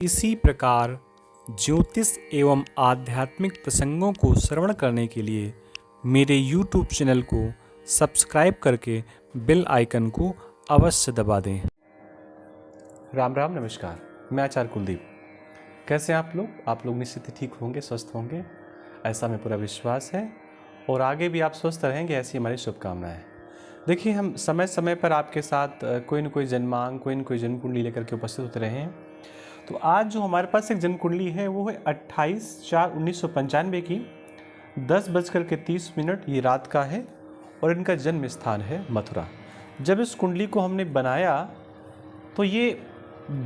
इसी प्रकार ज्योतिष एवं आध्यात्मिक प्रसंगों को श्रवण करने के लिए मेरे YouTube चैनल को सब्सक्राइब करके बेल आइकन को अवश्य दबा दें। राम राम नमस्कार। मैं आचार्य कुलदीप। कैसे हैं आप लोग निश्चित ही ठीक होंगे, स्वस्थ होंगे, ऐसा हमें पूरा विश्वास है और आगे भी आप स्वस्थ रहेंगे, ऐसी हमारी शुभकामनाएं। देखिए, हम समय समय पर आपके साथ कोई न कोई जन्मांग, कोई न कोई जन्म कुंडली लेकर के उपस्थित होते रहे हैं। तो आज जो हमारे पास एक जन्म कुंडली है वो है 28/4/1995 की 10:30 ये रात का है और इनका जन्म स्थान है मथुरा। जब इस कुंडली को हमने बनाया तो ये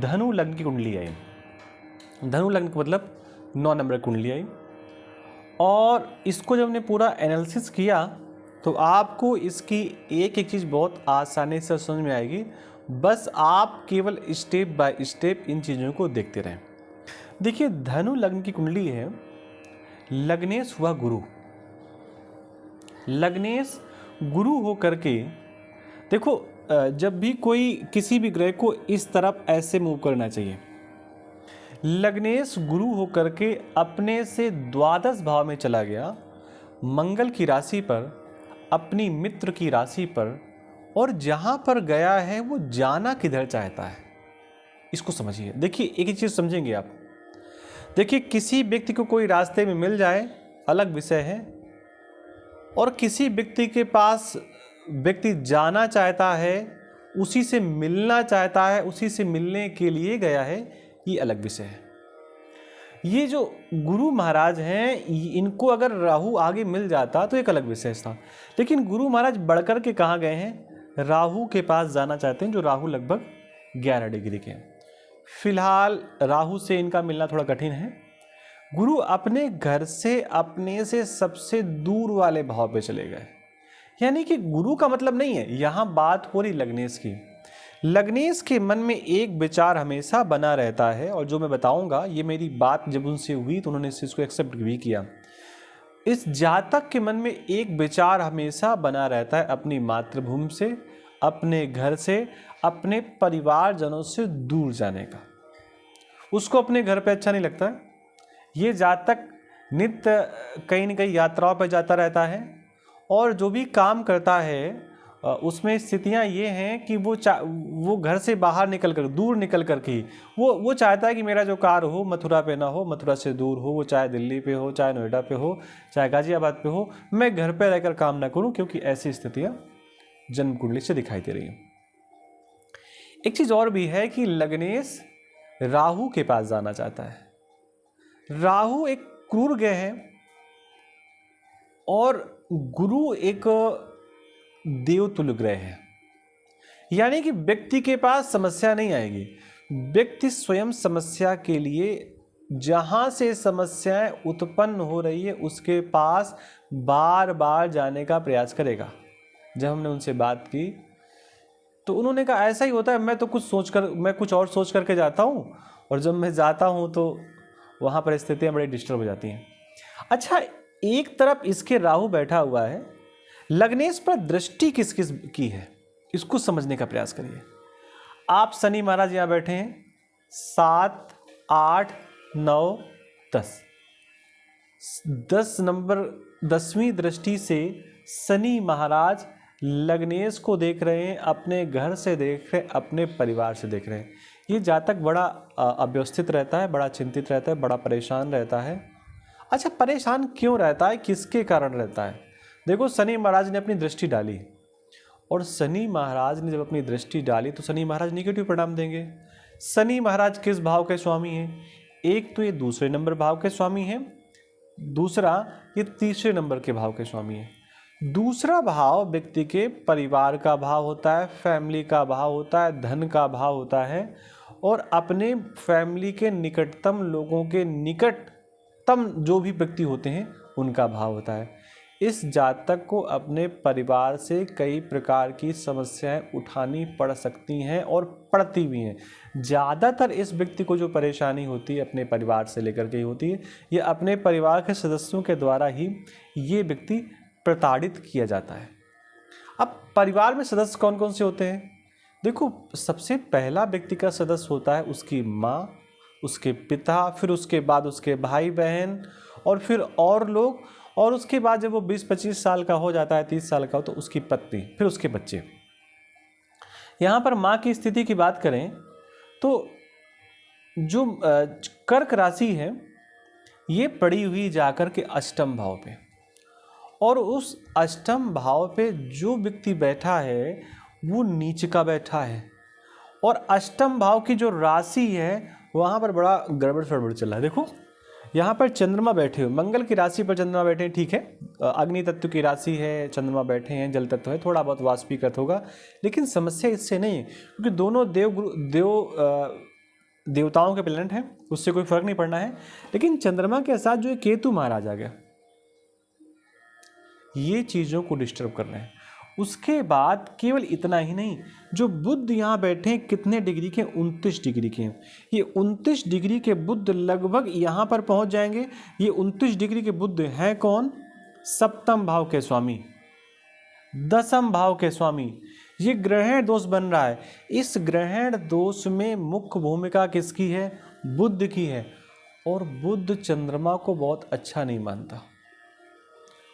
धनु लग्न की कुंडली आई। धनु लग्न का मतलब 9 नंबर कुंडली आई और इसको जब हमने पूरा एनालिसिस किया तो आपको इसकी एक एक चीज़ बहुत आसानी से समझ में आएगी। बस आप केवल स्टेप बाय स्टेप इन चीज़ों को देखते रहें। देखिए, धनु लग्न की कुंडली है। लग्नेश हुआ गुरु। लग्नेश गुरु हो करके देखो, जब भी कोई किसी भी ग्रह को इस तरफ ऐसे मूव करना चाहिए। लग्नेश गुरु हो करके अपने से द्वादश भाव में चला गया, मंगल की राशि पर, अपनी मित्र की राशि पर, और जहां पर गया है वो जाना किधर चाहता है, इसको समझिए। देखिए, एक ही चीज समझेंगे आप। देखिए, किसी व्यक्ति को कोई रास्ते में मिल जाए अलग विषय है, और किसी व्यक्ति के पास व्यक्ति जाना चाहता है, उसी से मिलना चाहता है, उसी से मिलने के लिए गया है, ये अलग विषय है। ये जो गुरु महाराज हैं, इनको अगर राहु आगे मिल जाता तो एक अलग विषय था। लेकिन गुरु महाराज बढ़कर के कहाँ गए हैं? राहु के पास जाना चाहते हैं, जो राहु लगभग 11 डिग्री के हैं। फिलहाल राहु से इनका मिलना थोड़ा कठिन है। गुरु अपने घर से, अपने से सबसे दूर वाले भाव पे चले गए। यानी कि गुरु का मतलब नहीं है, यहाँ बात हो रही लग्नेश की। लग्नेश के मन में एक विचार हमेशा बना रहता है, और जो मैं बताऊंगा, ये मेरी बात जब उनसे हुई तो उन्होंने इस चीज़ को एक्सेप्ट भी किया। इस जातक के मन में एक विचार हमेशा बना रहता है अपनी मातृभूमि से, अपने घर से, अपने परिवारजनों से दूर जाने का। उसको अपने घर पे अच्छा नहीं लगता है। ये जातक नित्य कहीं न कहीं यात्राओं पर जाता रहता है, और जो भी काम करता है उसमें स्थितियां ये हैं कि वो घर से बाहर निकल कर, दूर निकल कर के वो चाहता है कि मेरा जो कार्य हो मथुरा पे ना हो, मथुरा से दूर हो, वो चाहे दिल्ली पे हो, चाहे नोएडा पे हो, चाहे गाजियाबाद पे हो, मैं घर पे रहकर काम ना करूं, क्योंकि ऐसी स्थितियां जन्म कुंडली से दिखाई दे रही हैं। एक चीज और भी है कि लग्नेश राहु के पास जाना चाहता है। राहु एक क्रूर ग्रह है और गुरु एक देवतुल्य ग्रह है। यानी कि व्यक्ति के पास समस्या नहीं आएगी, व्यक्ति स्वयं समस्या के लिए, जहां से समस्याएं उत्पन्न हो रही है उसके पास बार बार जाने का प्रयास करेगा। जब हमने उनसे बात की तो उन्होंने कहा ऐसा ही होता है, मैं कुछ और सोच करके जाता हूं, और जब मैं जाता हूं तो वहां पर स्थितियां बड़ी डिस्टर्ब हो जाती हैं। अच्छा, एक तरफ इसके राहु बैठा हुआ है, लग्नेश पर दृष्टि किस किस की है, इसको समझने का प्रयास करिए। आप शनि महाराज यहां बैठे हैं, 7, 8, 9, 10 नंबर, 10वीं दृष्टि से शनि महाराज लग्नेश को देख रहे हैं, अपने घर से देख रहे हैं, अपने परिवार से देख रहे हैं। ये जातक बड़ा अव्यवस्थित रहता है, बड़ा चिंतित रहता है, बड़ा परेशान रहता है। अच्छा, परेशान क्यों रहता है, किसके कारण रहता है? देखो, शनि महाराज ने अपनी दृष्टि डाली, और शनि महाराज ने जब अपनी दृष्टि डाली तो शनि महाराज नेगेटिव परिणाम देंगे। शनि महाराज किस भाव के स्वामी हैं? एक तो ये दूसरे नंबर भाव के स्वामी हैं, दूसरा ये तीसरे नंबर के भाव के स्वामी हैं। दूसरा भाव व्यक्ति के परिवार का भाव होता है, फैमिली का भाव होता है, धन का भाव होता है, और अपने फैमिली के निकटतम लोगों के निकटतम जो भी व्यक्ति होते हैं उनका भाव होता है। इस जातक को अपने परिवार से कई प्रकार की समस्याएं उठानी पड़ सकती हैं और पड़ती भी हैं। ज़्यादातर इस व्यक्ति को जो परेशानी होती है अपने परिवार से लेकर के ही होती है। ये अपने परिवार के सदस्यों के द्वारा ही ये व्यक्ति प्रताड़ित किया जाता है। अब परिवार में सदस्य कौन कौन से होते हैं? देखो, सबसे पहला व्यक्ति का सदस्य होता है उसकी माँ, उसके पिता, फिर उसके बाद उसके भाई बहन और फिर और लोग, और उसके बाद जब वो 20-25 साल का हो जाता है, 30 साल का हो, तो उसकी पत्नी, फिर उसके बच्चे। यहाँ पर माँ की स्थिति की बात करें तो जो कर्क राशि है ये पड़ी हुई जाकर के अष्टम भाव पे, और उस अष्टम भाव पे जो व्यक्ति बैठा है वो नीच का बैठा है, और अष्टम भाव की जो राशि है वहाँ पर बड़ा गड़बड़ सड़बड़ चल रहा है। देखो यहाँ पर चंद्रमा बैठे हुए, मंगल की राशि पर चंद्रमा बैठे हैं, ठीक है, अग्नि तत्व की राशि है, चंद्रमा बैठे हैं, जल तत्व है, थोड़ा बहुत वाष्पीकृत होगा, लेकिन समस्या इससे नहीं है, क्योंकि दोनों देवताओं के प्लेनेट हैं, उससे कोई फर्क नहीं पड़ना है। लेकिन चंद्रमा के साथ जो केतु महाराज आ गया, ये चीज़ों को डिस्टर्ब कर रहे हैं। उसके बाद केवल इतना ही नहीं, जो बुध यहाँ बैठे हैं कितने डिग्री के, 29 डिग्री के हैं। ये 29 डिग्री के बुध लगभग यहाँ पर पहुँच जाएंगे। ये 29 डिग्री के बुध हैं कौन? सप्तम भाव के स्वामी, दसम भाव के स्वामी। ये ग्रहण दोष बन रहा है। इस ग्रहण दोष में मुख्य भूमिका किसकी है? बुध की है। और बुध चंद्रमा को बहुत अच्छा नहीं मानता,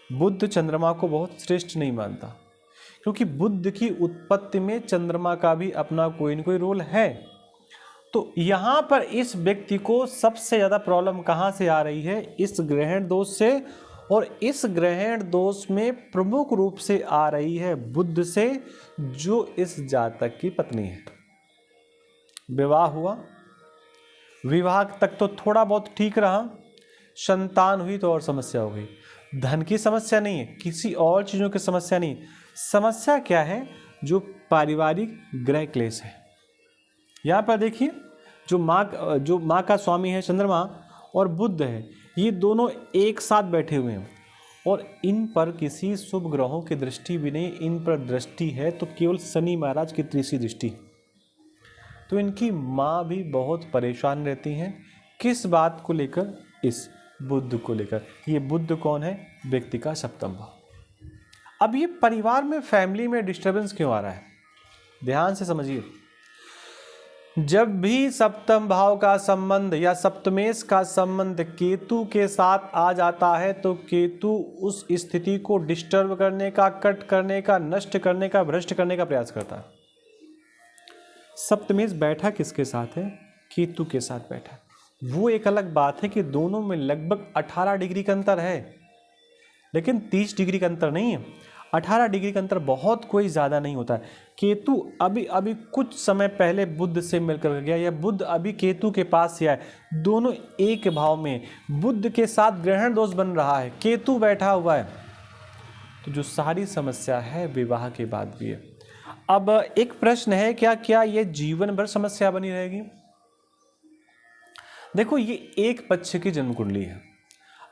बुध चंद्रमा को बहुत श्रेष्ठ नहीं मानता, क्योंकि बुध की उत्पत्ति में चंद्रमा का भी अपना कोई न कोई रोल है। तो यहाँ पर इस व्यक्ति को सबसे ज़्यादा प्रॉब्लम कहाँ से आ रही है? इस ग्रहण दोष से, और इस ग्रहण दोष में प्रमुख रूप से आ रही है बुध से, जो इस जातक की पत्नी है। विवाह हुआ, विवाह तक तो थोड़ा बहुत ठीक रहा, संतान हुई तो और समस्या हो गई। धन की समस्या नहीं है, किसी और चीज़ों की समस्या नहीं। समस्या क्या है? जो पारिवारिक ग्रह क्लेश है। यहाँ पर देखिए, जो माँ का स्वामी है चंद्रमा और बुध है, ये दोनों एक साथ बैठे हुए हैं, और इन पर किसी शुभ ग्रहों की दृष्टि भी नहीं। इन पर दृष्टि है तो केवल शनि महाराज की तीसरी दृष्टि। तो इनकी माँ भी बहुत परेशान रहती हैं। किस बात को लेकर? इस बुध को लेकर। ये बुध कौन है? व्यक्ति का सप्तम भाव। अब ये परिवार में, फैमिली में डिस्टर्बेंस क्यों आ रहा है? ध्यान से समझिए। जब भी सप्तम भाव का संबंध या सप्तमेश का संबंध केतु के साथ आ जाता है, तो केतु उस स्थिति को डिस्टर्ब करने का, कट करने का, नष्ट करने का, भ्रष्ट करने का प्रयास करता है। सप्तमेश बैठा किसके साथ है? केतु के साथ बैठा। वो एक अलग बात है कि दोनों में लगभग 18 डिग्री का अंतर है, लेकिन 30 डिग्री का अंतर नहीं है। 18 डिग्री का अंतर बहुत कोई ज़्यादा नहीं होता है। केतु अभी कुछ समय पहले बुध से मिलकर गया, या बुध अभी केतु के पास से आया, दोनों एक भाव में। बुध के साथ ग्रहण दोष बन रहा है, केतु बैठा हुआ है। तो जो सारी समस्या है विवाह के बाद भी है। अब एक प्रश्न है, क्या ये जीवन भर समस्या बनी रहेगी? देखो, ये एक पक्ष की जन्म कुंडली है।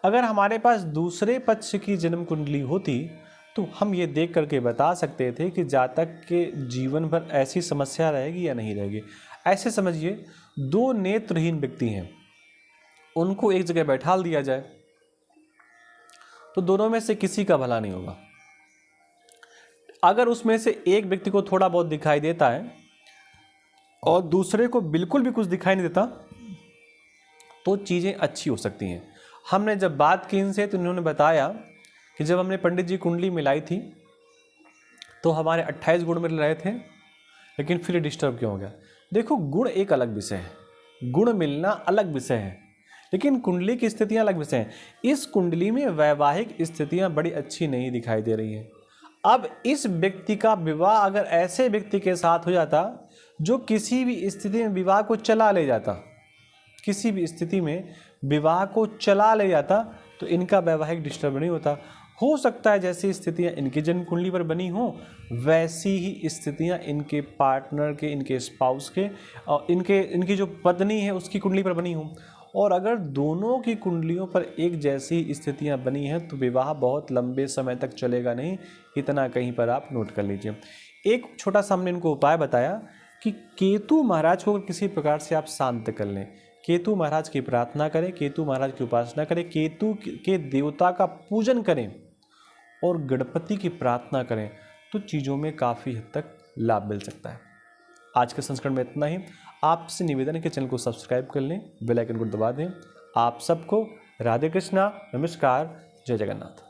अगर हमारे पास दूसरे पक्ष की जन्म कुंडली होती तो हम ये देख करके बता सकते थे कि जातक के जीवन भर ऐसी समस्या रहेगी या नहीं रहेगी। ऐसे समझिए, दो नेत्रहीन व्यक्ति हैं, उनको एक जगह बैठा दिया जाए तो दोनों में से किसी का भला नहीं होगा। अगर उसमें से एक व्यक्ति को थोड़ा बहुत दिखाई देता है और दूसरे को बिल्कुल भी कुछ दिखाई नहीं देता, तो चीज़ें अच्छी हो सकती हैं। हमने जब बात की इनसे तो इन्होंने बताया कि जब हमने पंडित जी कुंडली मिलाई थी तो हमारे 28 गुण मिल रहे थे, लेकिन फिर डिस्टर्ब क्यों हो गया? देखो, गुण एक अलग विषय है, गुण मिलना अलग विषय है, लेकिन कुंडली की स्थितियां अलग विषय हैं। इस कुंडली में वैवाहिक स्थितियां बड़ी अच्छी नहीं दिखाई दे रही हैं। अब इस व्यक्ति का विवाह अगर ऐसे व्यक्ति के साथ हो जाता जो किसी भी स्थिति में विवाह को चला ले जाता, किसी भी स्थिति में विवाह को चला ले जाता, तो इनका वैवाहिक डिस्टर्ब नहीं होता। हो सकता है जैसी स्थितियां इनकी जन्म कुंडली पर बनी हो, वैसी ही स्थितियां इनके पार्टनर के, इनके स्पाउस के और इनकी जो पत्नी है उसकी कुंडली पर बनी हो। और अगर दोनों की कुंडलियों पर एक जैसी स्थितियां बनी हैं तो विवाह बहुत लंबे समय तक चलेगा नहीं। इतना कहीं पर आप नोट कर लीजिए। एक छोटा सा हमने इनको उपाय बताया कि केतु महाराज को किसी प्रकार से आप शांत कर लें, केतु महाराज की प्रार्थना करें, केतु महाराज की उपासना करें, केतु के देवता का पूजन करें और गणपति की प्रार्थना करें, तो चीज़ों में काफ़ी हद तक लाभ मिल सकता है। आज के संस्करण में इतना ही। आपसे निवेदन है कि चैनल को सब्सक्राइब कर लें, बेल आइकन को दबा दें। आप सबको राधे कृष्णा, नमस्कार, जय जगन्नाथ।